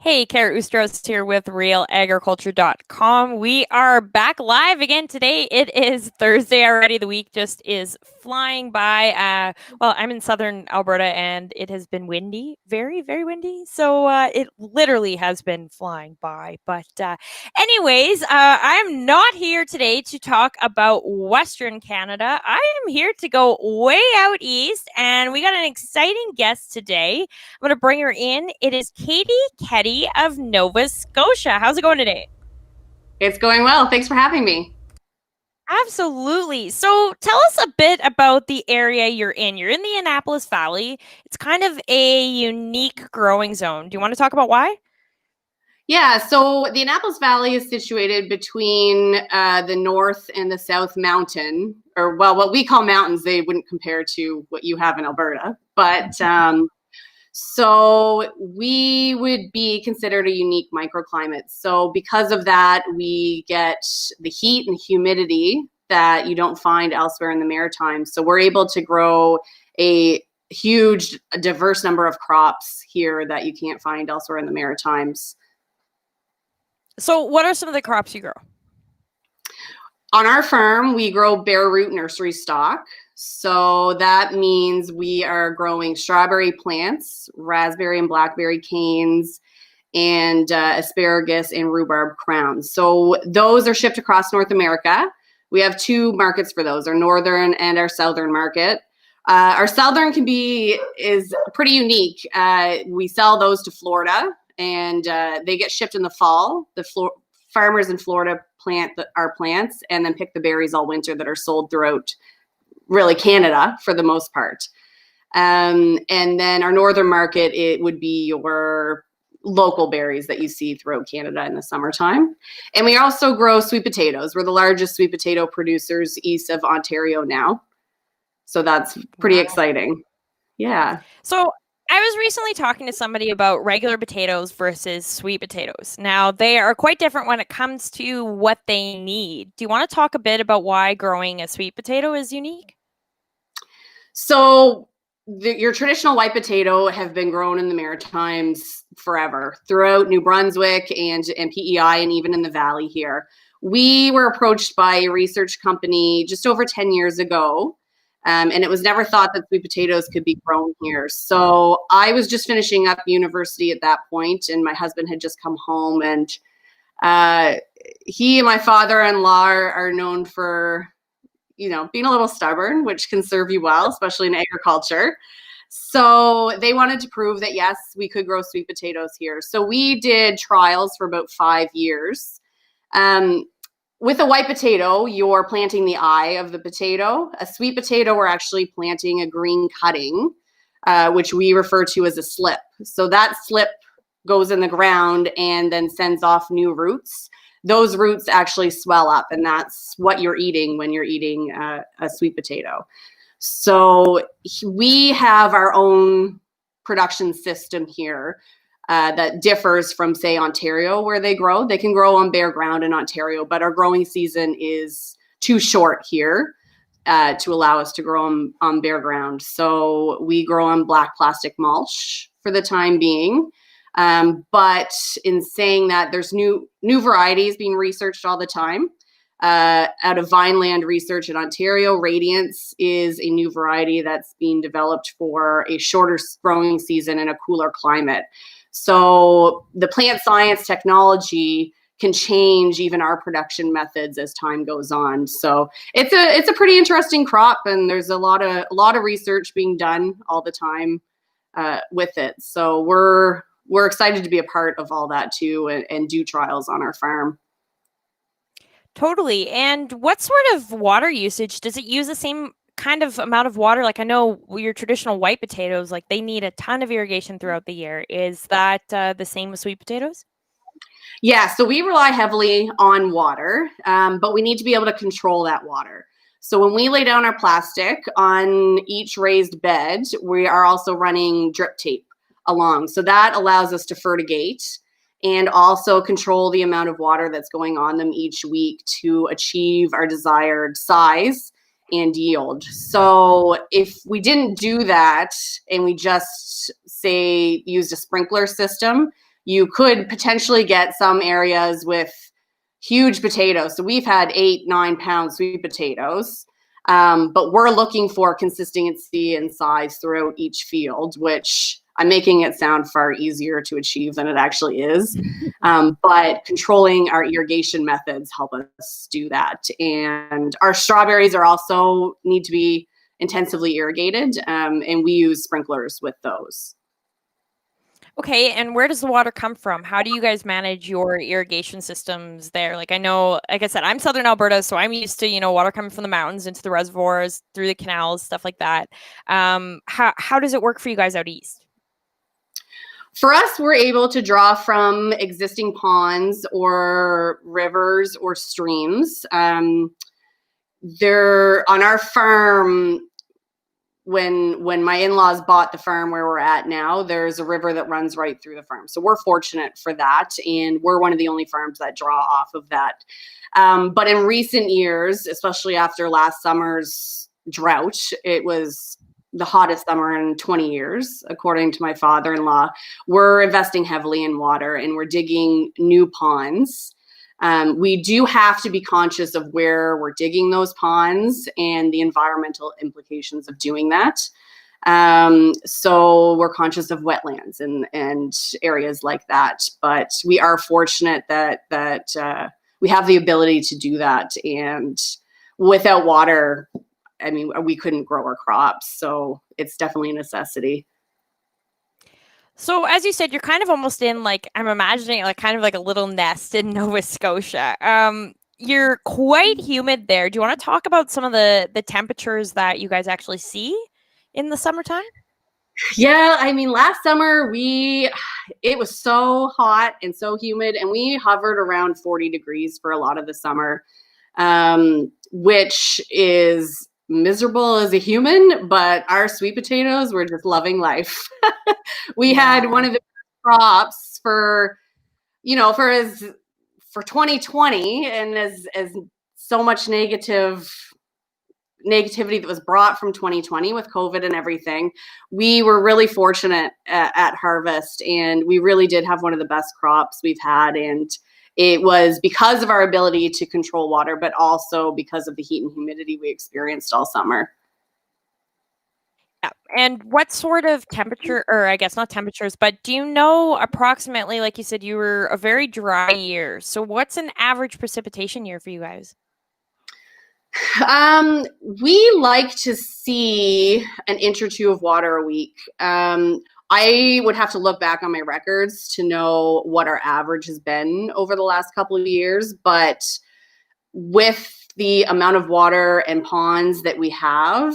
Hey, Kara Ustros here with RealAgriculture.com. We are back live again today. It is Thursday already. The week just is flying by. I'm in southern Alberta and it has been windy, very, very windy. So it literally has been flying by. But I'm not here today to talk about Western Canada. I am here to go way out east, and we got an exciting guest today. I'm going to bring her in. It is Katie Keddy of Nova Scotia. How's it going today? It's going well. Thanks for having me. Absolutely. So tell us a bit about the area you're in. You're in the Annapolis Valley. It's kind of a unique growing zone. Do you want to talk about why? Yeah, so the Annapolis Valley is situated between the north and the south mountain, or well, what we call mountains. They wouldn't compare to what you have in Alberta. So we would be considered a unique microclimate. So because of that, we get the heat and humidity that you don't find elsewhere in the Maritimes. So we're able to grow a huge, diverse number of crops here that you can't find elsewhere in the Maritimes. So, what are some of the crops you grow? On our farm, we grow bare root nursery stock. So that means we are growing strawberry plants, raspberry and blackberry canes, and asparagus and rhubarb crowns. So those are shipped across North America. We have two markets for those, our northern and our southern market. Our southern is pretty unique. We sell those to Florida, and they get shipped in the fall. Farmers in Florida plant our plants and then pick the berries all winter that are sold throughout really Canada for the most part. And then our northern market, it would be your local berries that you see throughout Canada in the summertime. And we also grow sweet potatoes. We're the largest sweet potato producers east of Ontario now. So that's pretty exciting. Yeah. So, I was recently talking to somebody about regular potatoes versus sweet potatoes. Now, they are quite different when it comes to what they need. Do you want to talk a bit about why growing a sweet potato is unique? So your traditional white potato have been grown in the Maritimes forever, throughout New Brunswick and PEI, and even in the valley here. We were approached by a research company just over 10 years ago, and it was never thought that sweet potatoes could be grown here. So I was just finishing up university at that point, and my husband had just come home, and he and my father-in-law are known for being a little stubborn, which can serve you well, especially in agriculture. So they wanted to prove that, yes, we could grow sweet potatoes here. So we did trials for about 5 years. With a white potato, you're planting the eye of the potato. A sweet potato, we're actually planting a green cutting, which we refer to as a slip. So that slip goes in the ground and then sends off new roots. Those roots actually swell up, and that's what you're eating when you're eating a sweet potato. So we have our own production system here that differs from, say, Ontario, where they grow. They can grow on bare ground in Ontario, but our growing season is too short here to allow us to grow on bare ground. So we grow on black plastic mulch for the time being. But in saying that, there's new varieties being researched all the time. Out of Vineland Research in Ontario, Radiance is a new variety that's being developed for a shorter growing season in a cooler climate. So the plant science technology can change even our production methods as time goes on. So it's a pretty interesting crop, and there's a lot of research being done all the time with it. So we're excited to be a part of all that too, and do trials on our farm. Totally. And what sort of water usage does it use? The same kind of amount of water? Like, I know your traditional white potatoes, like, they need a ton of irrigation throughout the year. Is that the same with sweet potatoes? Yeah, so we rely heavily on water, but we need to be able to control that water. So when we lay down our plastic on each raised bed, we are also running drip tape along. So that allows us to fertigate and also control the amount of water that's going on them each week to achieve our desired size and yield. So if we didn't do that and we just, say, used a sprinkler system, you could potentially get some areas with huge potatoes. So we've had 8-9 pound sweet potatoes, but we're looking for consistency and size throughout each field, which I'm making it sound far easier to achieve than it actually is. But controlling our irrigation methods help us do that. And our strawberries are also need to be intensively irrigated, and we use sprinklers with those. Okay, and where does the water come from? How do you guys manage your irrigation systems there? Like I know, like I said, I'm Southern Alberta, so I'm used to, water coming from the mountains into the reservoirs, through the canals, stuff like that. How does it work for you guys out east? For us, we're able to draw from existing ponds or rivers or streams. There on our farm, when my in-laws bought the farm where we're at now, there's a river that runs right through the farm. So we're fortunate for that. And we're one of the only farms that draw off of that. But in recent years, especially after last summer's drought, it was the hottest summer in 20 years, according to my father-in-law. We're investing heavily in water and we're digging new ponds. We do have to be conscious of where we're digging those ponds and the environmental implications of doing that. So we're conscious of wetlands and areas like that. But we are fortunate that we have the ability to do that. And without water, I mean, we couldn't grow our crops. So it's definitely a necessity. So as you said, you're kind of almost in like, I'm imagining like kind of like a little nest in Nova Scotia. You're quite humid there. Do you want to talk about some of the temperatures that you guys actually see in the summertime? Yeah, I mean, last summer it was so hot and so humid, and we hovered around 40 degrees for a lot of the summer, which is miserable as a human, but our sweet potatoes were just loving life. We had one of the crops for 2020, and as so much negativity that was brought from 2020 with COVID and everything, we were really fortunate at harvest, and we really did have one of the best crops we've had. And it was because of our ability to control water, but also because of the heat and humidity we experienced all summer. Yeah. And what sort of temperature, or I guess not temperatures, but do you know approximately, like you said, you were a very dry year. So what's an average precipitation year for you guys? We like to see an inch or two of water a week. I would have to look back on my records to know what our average has been over the last couple of years, but with the amount of water and ponds that we have,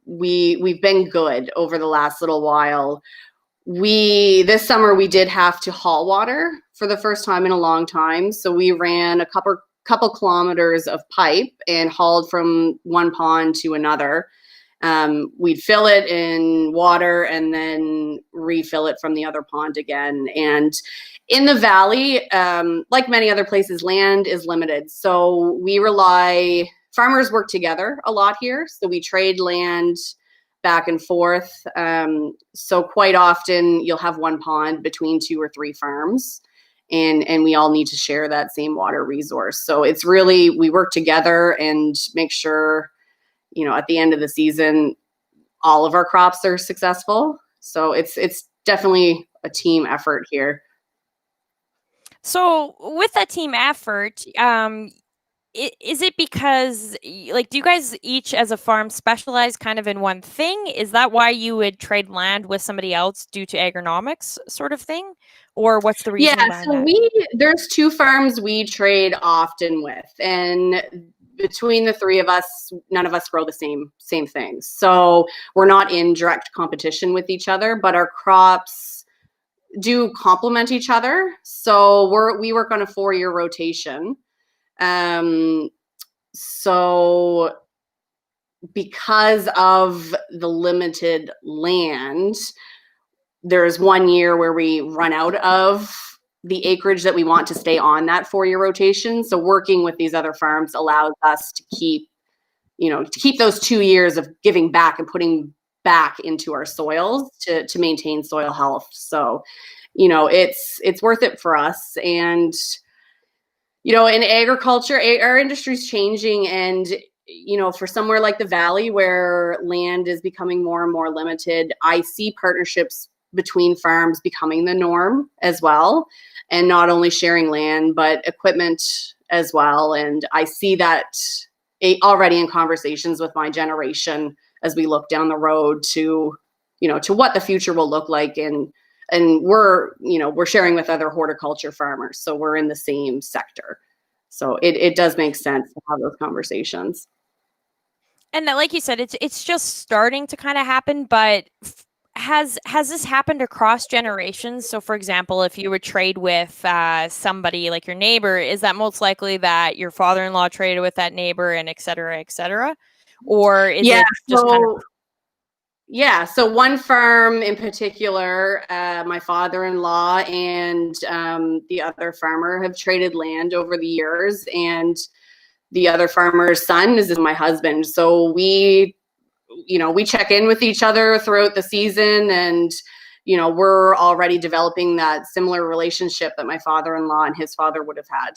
we've been good over the last little while. This summer we did have to haul water for the first time in a long time, so we ran a couple kilometers of pipe and hauled from one pond to another. We'd fill it in water and then refill it from the other pond again. And in the valley, like many other places, land is limited. So farmers work together a lot here. So we trade land back and forth. So quite often you'll have one pond between 2 or 3 farms. And we all need to share that same water resource. So it's really, we work together and make sure, at the end of the season, all of our crops are successful. So it's definitely a team effort here. So with that team effort, is it because, like, do you guys each as a farm specialize kind of in one thing? Is that why you would trade land with somebody else due to agronomics sort of thing? Or what's the reason behind that? There's 2 farms we trade often with, and between the 3 of us, none of us grow the same things. So we're not in direct competition with each other, but our crops do complement each other. So we work on a 4-year rotation. So because of the limited land, there's 1 year where we run out of the acreage that we want to stay on that 4-year rotation. So working with these other farms allows us to keep those 2 years of giving back and putting back into our soils to maintain soil health. So, you know, it's worth it for us. And, you know, in agriculture, our industry's changing, and, you know, for somewhere like the Valley where land is becoming more and more limited, I see partnerships between farms becoming the norm as well, and not only sharing land, but equipment as well. And I see that already in conversations with my generation as we look down the road to, you know, to what the future will look like. And we're, you know, we're sharing with other horticulture farmers, so we're in the same sector. So it does make sense to have those conversations. And like you said, it's just starting to kind of happen, but has this happened across generations? So, for example, if you would trade with somebody like your neighbor, is that most likely that your father-in-law traded with that neighbor, and et cetera, or is it just kind of? Yeah, so one farm in particular, my father-in-law and the other farmer have traded land over the years, and the other farmer's son is my husband. So we, you know, we check in with each other throughout the season, and, you know, we're already developing that similar relationship that my father-in-law and his father would have had.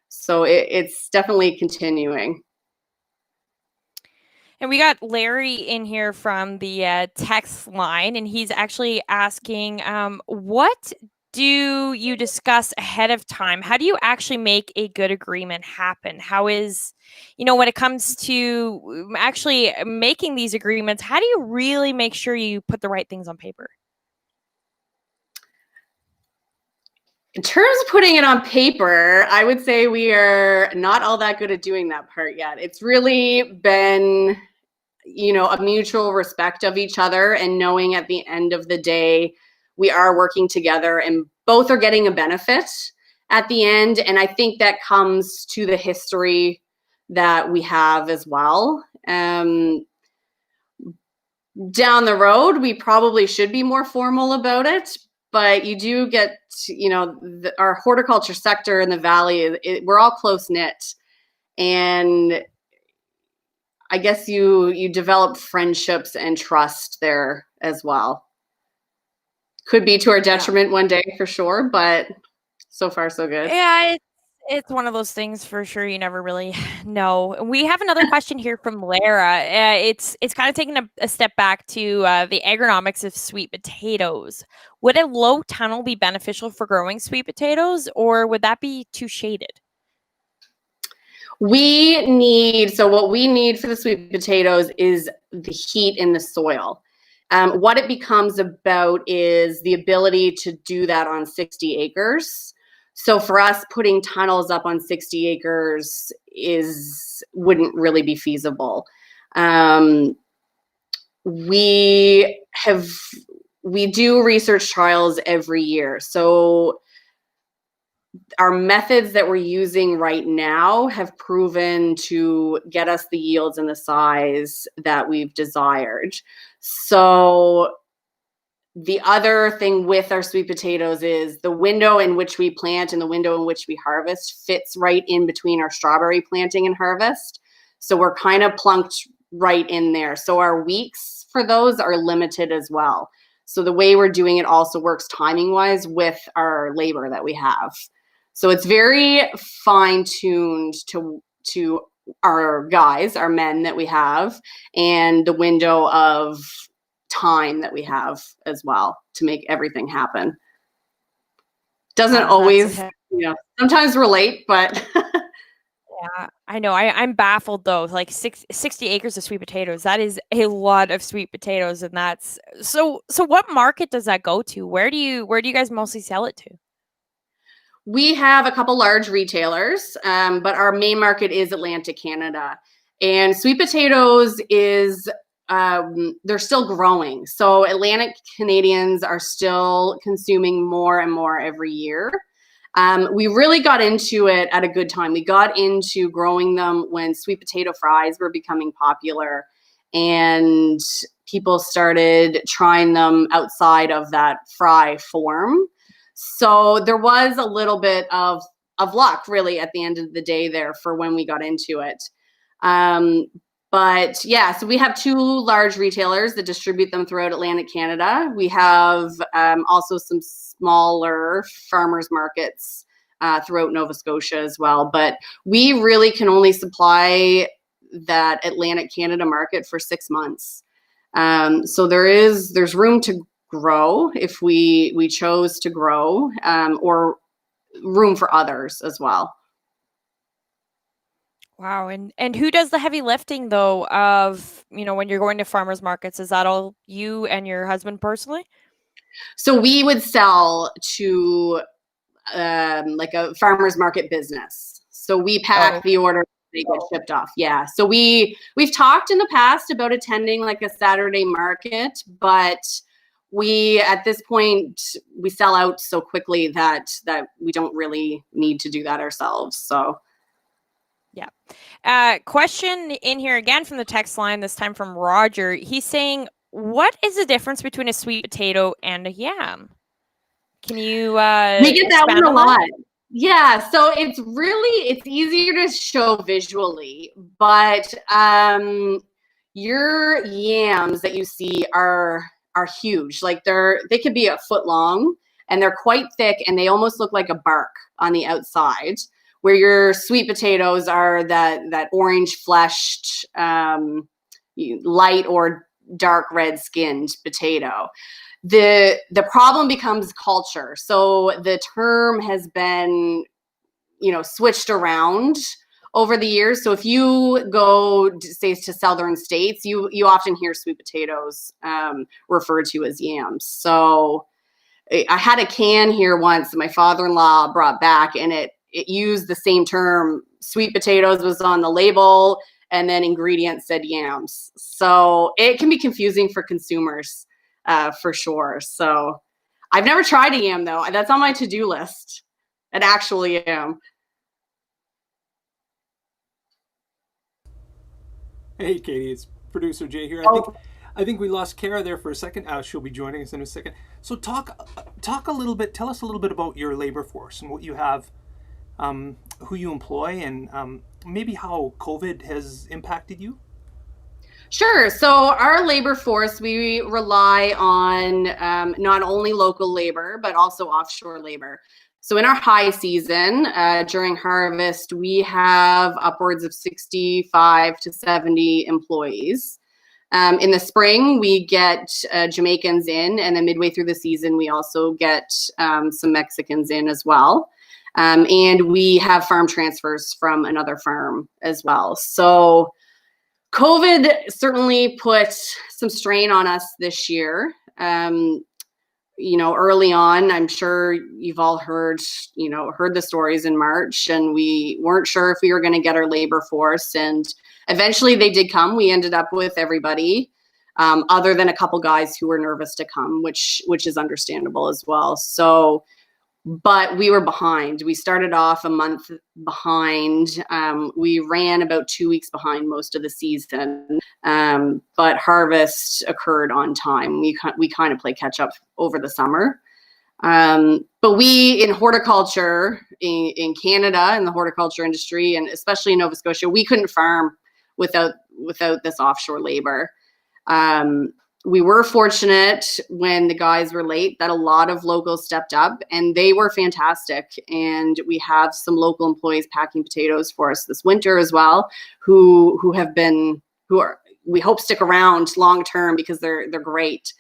So it's definitely continuing. And we got Larry in here from the text line, and he's actually asking, what do you discuss ahead of time? How do you actually make a good agreement happen? How is, you know, when it comes to actually making these agreements, how do you really make sure you put the right things on paper? In terms of putting it on paper, I would say we are not all that good at doing that part yet. It's really been, you know, a mutual respect of each other, and knowing at the end of the day, we are working together and both are getting a benefit at the end. And I think that comes to the history that we have as well. Down the road, we probably should be more formal about it, but you do get, you know, our horticulture sector in the Valley, we're all close knit, and I guess you develop friendships and trust there as well. Could be to our detriment one day for sure, but so far so good. Yeah, it's one of those things for sure. You never really know. We have another question here from Lara. It's kind of taking a step back to the agronomics of sweet potatoes. Would a low tunnel be beneficial for growing sweet potatoes, or would that be too shaded? So what we need for the sweet potatoes is the heat in the soil. What it becomes about is the ability to do that on 60 acres. So for us, putting tunnels up on 60 acres wouldn't really be feasible. We do research trials every year. So our methods that we're using right now have proven to get us the yields and the size that we've desired. So the other thing with our sweet potatoes is the window in which we plant and the window in which we harvest fits right in between our strawberry planting and harvest. So we're kind of plunked right in there. So our weeks for those are limited as well. So the way we're doing it also works timing wise with our labor that we have. So it's very fine-tuned to our guys, our men that we have, and the window of time that we have as well to make everything happen. Doesn't always, you know, sometimes we're late, but yeah, I know. I'm baffled though. Like 60 acres of sweet potatoes. That is a lot of sweet potatoes, and that's so. What market does that go to? Where do you guys mostly sell it to? We have a couple large retailers, but our main market is Atlantic Canada. And sweet potatoes they're still growing. So Atlantic Canadians are still consuming more and more every year. We really got into it at a good time. We got into growing them when sweet potato fries were becoming popular, and people started trying them outside of that fry form. So there was a little bit of luck really at the end of the day there for when we got into it. But yeah, so we have 2 large retailers that distribute them throughout Atlantic Canada. We have also some smaller farmers markets throughout Nova Scotia as well. But we really can only supply that Atlantic Canada market for 6 months. So there's room to grow if we chose to grow, or room for others as well. Wow. And who does the heavy lifting though of, when you're going to farmers markets? Is that all you and your husband personally? So we would sell to like a farmer's market business. So we pack the order, they get shipped off. Yeah. So we've talked in the past about attending like a Saturday market, but we at this point we sell out so quickly that we don't really need to do that ourselves. So yeah. Question in here again from the text line, this time from Roger. He's saying, what is the difference between a sweet potato and a yam? Can you we get that one a lot. That? Yeah, so it's easier to show visually, but your yams that you see are huge. Like they could be a foot long, and they're quite thick, and they almost look like a bark on the outside. Where your sweet potatoes are that orange fleshed, light or dark red skinned potato. The problem becomes culture. So the term has been, switched around over the years. So if you go, say, to southern states, you often hear sweet potatoes referred to as yams. So I had a can here once that my father-in-law brought back, and it used the same term. Sweet potatoes was on the label, and then ingredients said yams. So it can be confusing for consumers, for sure. So I've never tried a yam though. That's on my to-do list. An actual yam. Hey, Katie, it's producer Jay here. I think we lost Kara there for a second. She'll be joining us in a second. So talk a little bit. Tell us a little bit about your labor force and what you have, who you employ, and maybe how COVID has impacted you. Sure. So our labor force, we rely on not only local labor, but also offshore labor. So in our high season, during harvest, we have upwards of 65 to 70 employees. In the spring, we get Jamaicans in, and then midway through the season, we also get some Mexicans in as well. And we have farm transfers from another farm as well. So COVID certainly put some strain on us this year. Early on, I'm sure you've all heard the stories in March, and we weren't sure if we were going to get our labor force. And eventually they did come. We ended up with everybody, other than a couple guys who were nervous to come, which is understandable as well. So, but we were behind. We started off a month behind. We ran about 2 weeks behind most of the season, but harvest occurred on time. We kind of play catch up over the summer. But we, in horticulture, in Canada, in the horticulture industry, and especially in Nova Scotia, we couldn't farm without this offshore labor. We were fortunate when the guys were late that a lot of locals stepped up, and they were fantastic. And we have some local employees packing potatoes for us this winter as well, who we hope stick around long term because they're great.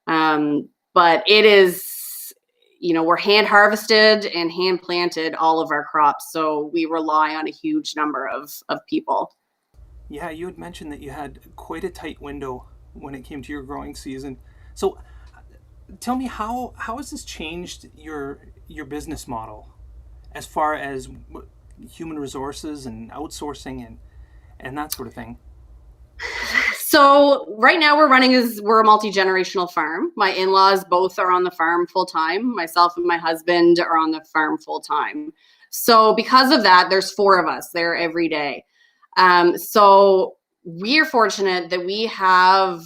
But it is, we're hand harvested and hand planted all of our crops, so we rely on a huge number of people. Yeah, you had mentioned that you had quite a tight window when it came to your growing season. So tell me, how has this changed your business model as far as human resources and outsourcing and that sort of thing? So right now we're a multi-generational farm. My in-laws both are on the farm full time. Myself and my husband are on the farm full time. So because of that, there's 4 of us there every day. So we are fortunate that we have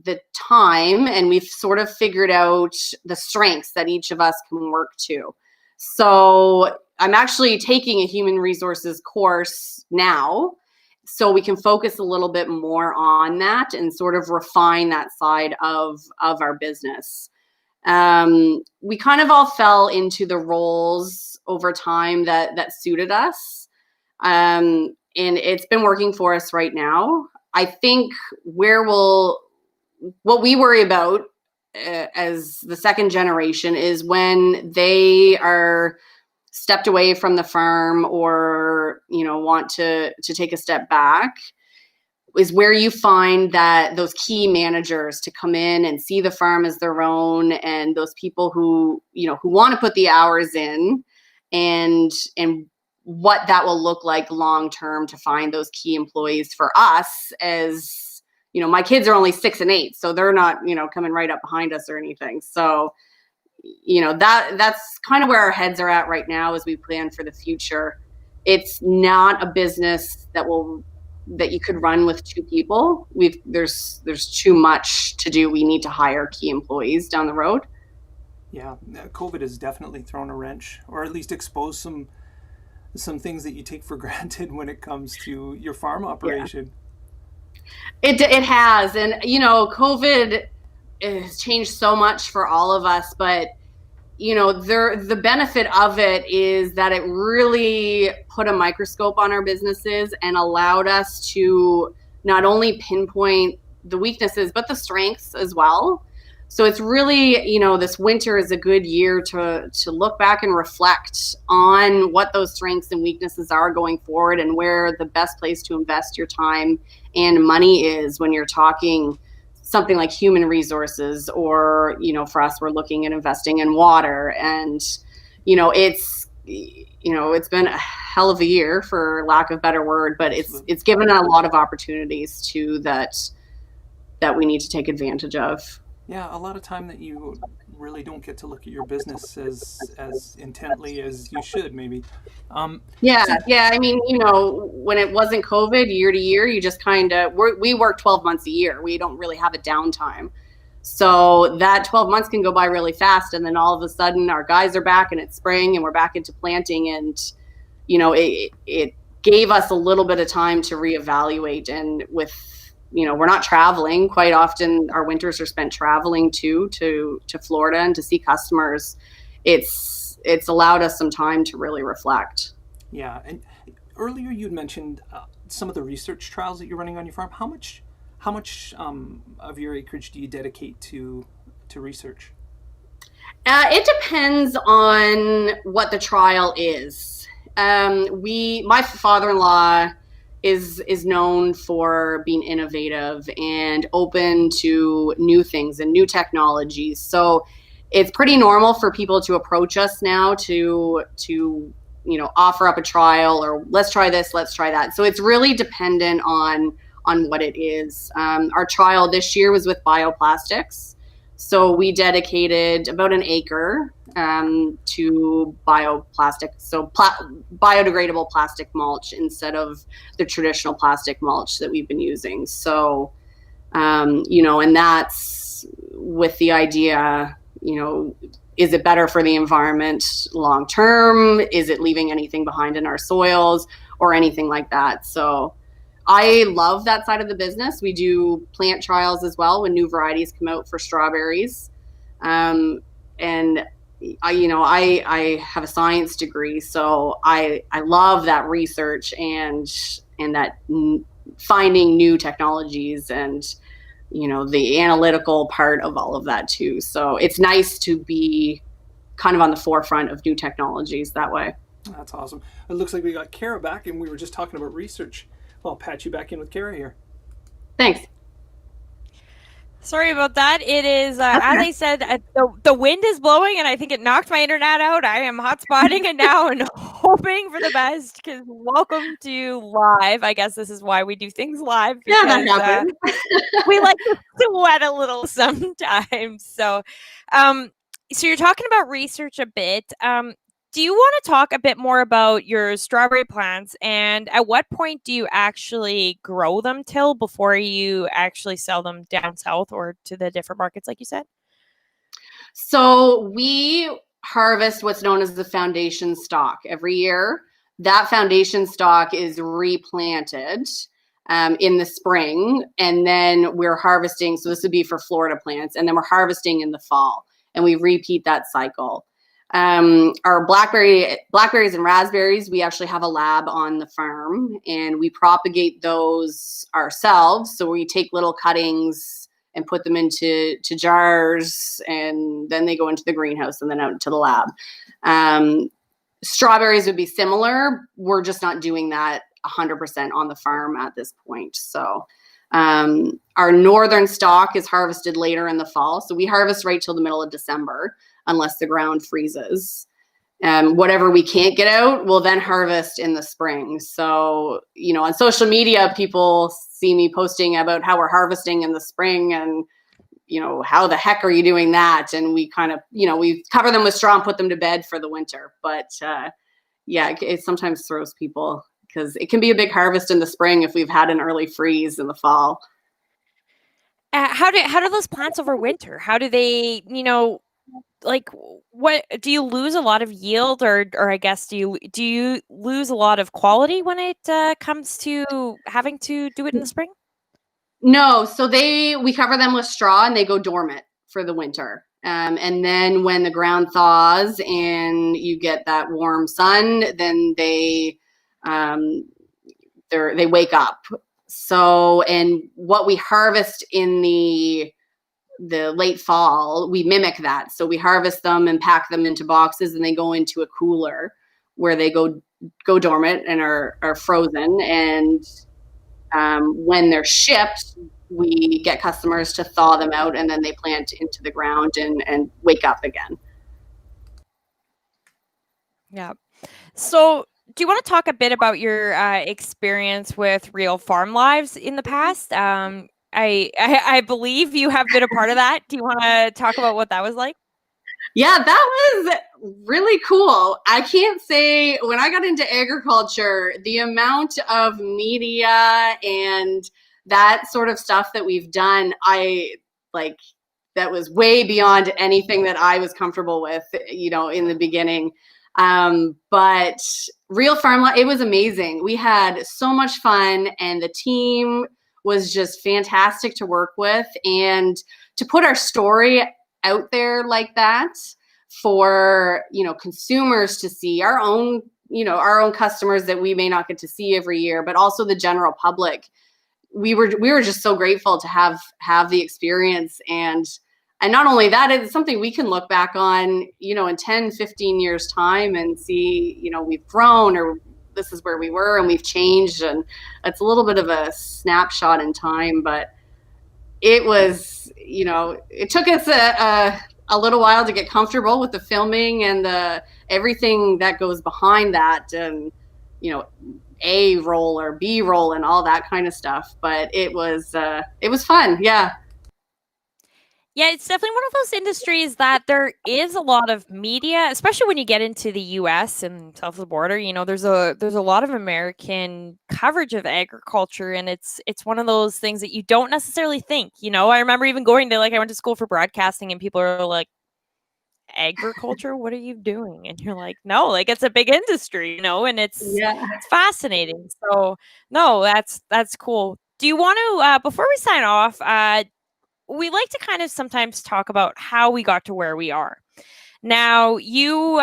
the time, and we've sort of figured out the strengths that each of us can work to. So I'm actually taking a human resources course now so we can focus a little bit more on that and sort of refine that side of our business. We kind of all fell into the roles over time that suited us. And it's been working for us right now. I think what we worry about as the second generation is when they are stepped away from the farm or, want to take a step back, is where you find that those key managers to come in and see the farm as their own, and those people who want to put the hours in, and what that will look like long term to find those key employees for us. As my kids are only 6 and 8, so they're not coming right up behind us or anything. So that's kind of where our heads are at right now as we plan for the future. It's not a business that you could run with 2 people. There's too much to do. We need to hire key employees down the road. Yeah, COVID has definitely thrown a wrench, or at least exposed some things that you take for granted when it comes to your farm operation. Yeah. It has, and COVID has changed so much for all of us, but the benefit of it is that it really put a microscope on our businesses and allowed us to not only pinpoint the weaknesses, but the strengths as well. So it's really, this winter is a good year to look back and reflect on what those strengths and weaknesses are going forward, and where the best place to invest your time and money is when you're talking something like human resources, or for us, we're looking at investing in water. And it's been a hell of a year, for lack of a better word, but it's given a lot of opportunities too that we need to take advantage of. Yeah, a lot of time that you really don't get to look at your business as intently as you should, maybe. Yeah. I mean, when it wasn't COVID, year to year, you just we work 12 months a year. We don't really have a downtime. So that 12 months can go by really fast. And then all of a sudden our guys are back and it's spring and we're back into planting. And, it gave us a little bit of time to reevaluate. And with, we're not traveling. Quite often our winters are spent traveling to Florida and to see customers. It's allowed us some time to really reflect. Yeah. And earlier you'd mentioned some of the research trials that you're running on your farm. How much of your acreage do you dedicate to research? It depends on what the trial is. My father-in-law is known for being innovative and open to new things and new technologies. So it's pretty normal for people to approach us now to offer up a trial, or let's try this, let's try that. So it's really dependent on what it is. Our trial this year was with bioplastics. So we dedicated about an acre to bioplastic, so biodegradable plastic mulch instead of the traditional plastic mulch that we've been using. So, and that's with the idea, is it better for the environment long term? Is it leaving anything behind in our soils or anything like that? So I love that side of the business. We do plant trials as well when new varieties come out for strawberries. And I have a science degree, so I love that research and that finding new technologies and, the analytical part of all of that too. So it's nice to be kind of on the forefront of new technologies that way. That's awesome. It looks like we got Kara back, and we were just talking about research. Well, I'll patch you back in with Kara here. Thanks. Sorry about that. It is, as I said, the wind is blowing, and I think it knocked my internet out. I am hotspotting it now and hoping for the best, because welcome to live. I guess this is why we do things live. Because, yeah, that happens. We like to sweat a little sometimes. So you're talking about research a bit. Do you want to talk a bit more about your strawberry plants, and at what point do you actually grow them till before you actually sell them down south or to the different markets, like you said? So we harvest what's known as the foundation stock every year. That foundation stock is replanted in the spring, and then we're harvesting. So this would be for Florida plants, and then we're harvesting in the fall, and we repeat that cycle. Our blackberries and raspberries, we actually have a lab on the farm, and we propagate those ourselves. So we take little cuttings and put them into jars, and then they go into the greenhouse and then out to the lab. Strawberries would be similar. We're just not doing that 100% on the farm at this point. So our northern stock is harvested later in the fall. So we harvest right till the middle of December, unless the ground freezes. Whatever we can't get out, we'll then harvest in the spring. So, on social media, people see me posting about how we're harvesting in the spring, and how the heck are you doing that? And we kind of, we cover them with straw and put them to bed for the winter. But it sometimes throws people, because it can be a big harvest in the spring if we've had an early freeze in the fall. How do those plants overwinter? How do they, what do you lose a lot of yield, or I guess do you lose a lot of quality when it comes to having to do it in the spring? No, so we cover them with straw and they go dormant for the winter. And then when the ground thaws and you get that warm sun, then they wake up. So, and what we harvest in the late fall, we mimic that. So we harvest them and pack them into boxes, and they go into a cooler where they go dormant and are frozen. And when they're shipped, we get customers to thaw them out, and then they plant into the ground and wake up again. Yeah. So do you want to talk a bit about your experience with Real Farm Lives in the past? I believe you have been a part of that. Do you want to talk about what that was like? Yeah, that was really cool. I can't say, when I got into agriculture, the amount of media and that sort of stuff that we've done, that was way beyond anything that I was comfortable with, in the beginning. But Real Farm Life, it was amazing. We had so much fun, and the team was just fantastic to work with, and to put our story out there like that for, consumers to see, our own customers that we may not get to see every year, but also the general public. We were just so grateful to have the experience. And not only that, it's something we can look back on, in 10, 15 years time and see, we've grown, or this is where we were and we've changed. And it's a little bit of a snapshot in time, but it was, it took us a little while to get comfortable with the filming and everything that goes behind that, and, A roll or B roll and all that kind of stuff. But it was fun. Yeah. Yeah, it's definitely one of those industries that there is a lot of media, especially when you get into the US and south of the border. There's a lot of American coverage of agriculture, and it's one of those things that you don't necessarily think. I remember even going to, I went to school for broadcasting, and people are like, agriculture, what are you doing? And you're like, no, it's a big industry, and it's fascinating. So no, that's cool. Do you want to before we sign off, we like to kind of sometimes talk about how we got to where we are. Now, you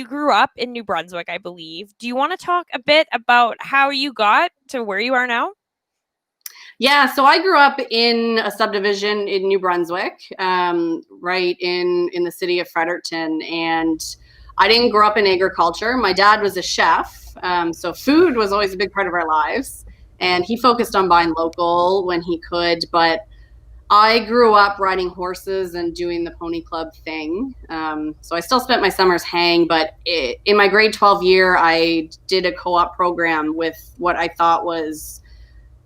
grew up in New Brunswick, I believe. Do you want to talk a bit about how you got to where you are now? Yeah, so I grew up in a subdivision in New Brunswick, right in the city of Fredericton, and I didn't grow up in agriculture. My dad was a chef, so food was always a big part of our lives, and he focused on buying local when he could, but I grew up riding horses and doing the pony club thing. So I still spent my summers hang, but in my grade 12 year, I did a co-op program with what I thought was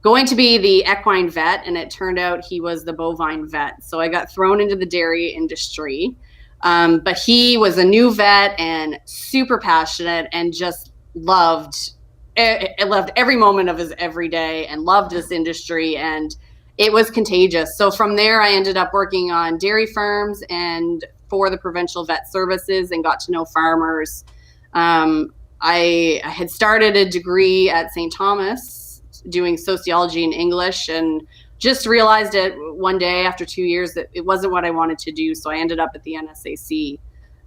going to be the equine vet, and it turned out he was the bovine vet. So I got thrown into the dairy industry. But he was a new vet and super passionate, and just loved every moment of his every day, and loved this industry, and it was contagious. So from there, I ended up working on dairy farms and for the provincial vet services, and got to know farmers. I had started a degree at St. Thomas doing sociology and English, and just realized it one day after 2 years that it wasn't what I wanted to do. So I ended up at the NSAC,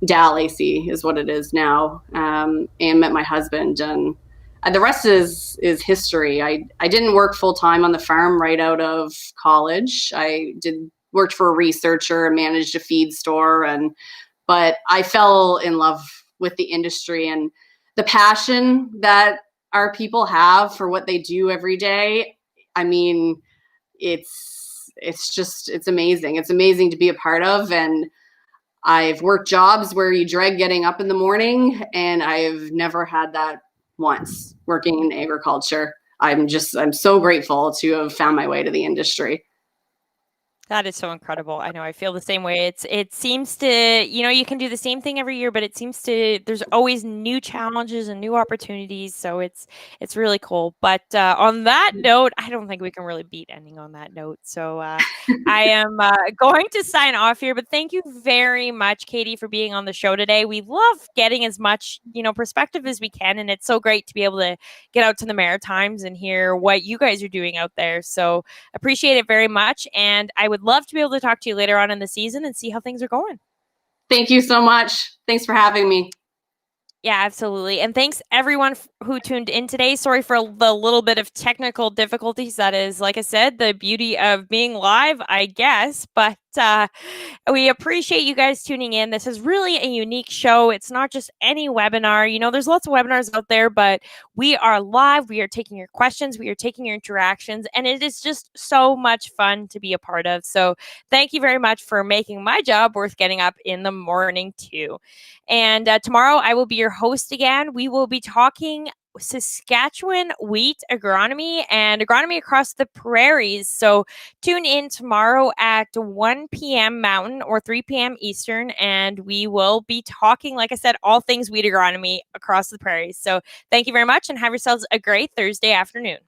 DAL AC is what it is now, and met my husband, and the rest is history. I didn't work full time on the farm right out of college. I worked for a researcher and managed a feed store, but I fell in love with the industry and the passion that our people have for what they do every day. I mean, it's amazing. It's amazing to be a part of. And I've worked jobs where you dread getting up in the morning, and I've never had that once working in agriculture. I'm so grateful to have found my way to the industry. That is so incredible. I know I feel the same way. It seems to, you can do the same thing every year, but it seems to, there's always new challenges and new opportunities. So it's really cool. But on that note, I don't think we can really beat ending on that note. So I am going to sign off here, but thank you very much, Katie, for being on the show today. We love getting as much, perspective as we can. And it's so great to be able to get out to the Maritimes and hear what you guys are doing out there. So appreciate it very much. And I would love to be able to talk to you later on in the season and see how things are going. Thank you so much. Thanks for having me. Yeah, absolutely. And thanks everyone who tuned in today. Sorry for the little bit of technical difficulties. That is, like I said, the beauty of being live, I guess. But we appreciate you guys tuning in. This is really a unique show. It's not just any webinar. There's lots of webinars out there, but we are live. We are taking your questions. We are taking your interactions. And it is just so much fun to be a part of. So thank you very much for making my job worth getting up in the morning too. And tomorrow I will be your host again. We will be talking Saskatchewan wheat agronomy and agronomy across the prairies. So tune in tomorrow at 1 p.m. Mountain or 3 p.m. Eastern, and we will be talking, like I said, all things wheat agronomy across the prairies. So thank you very much and have yourselves a great Thursday afternoon.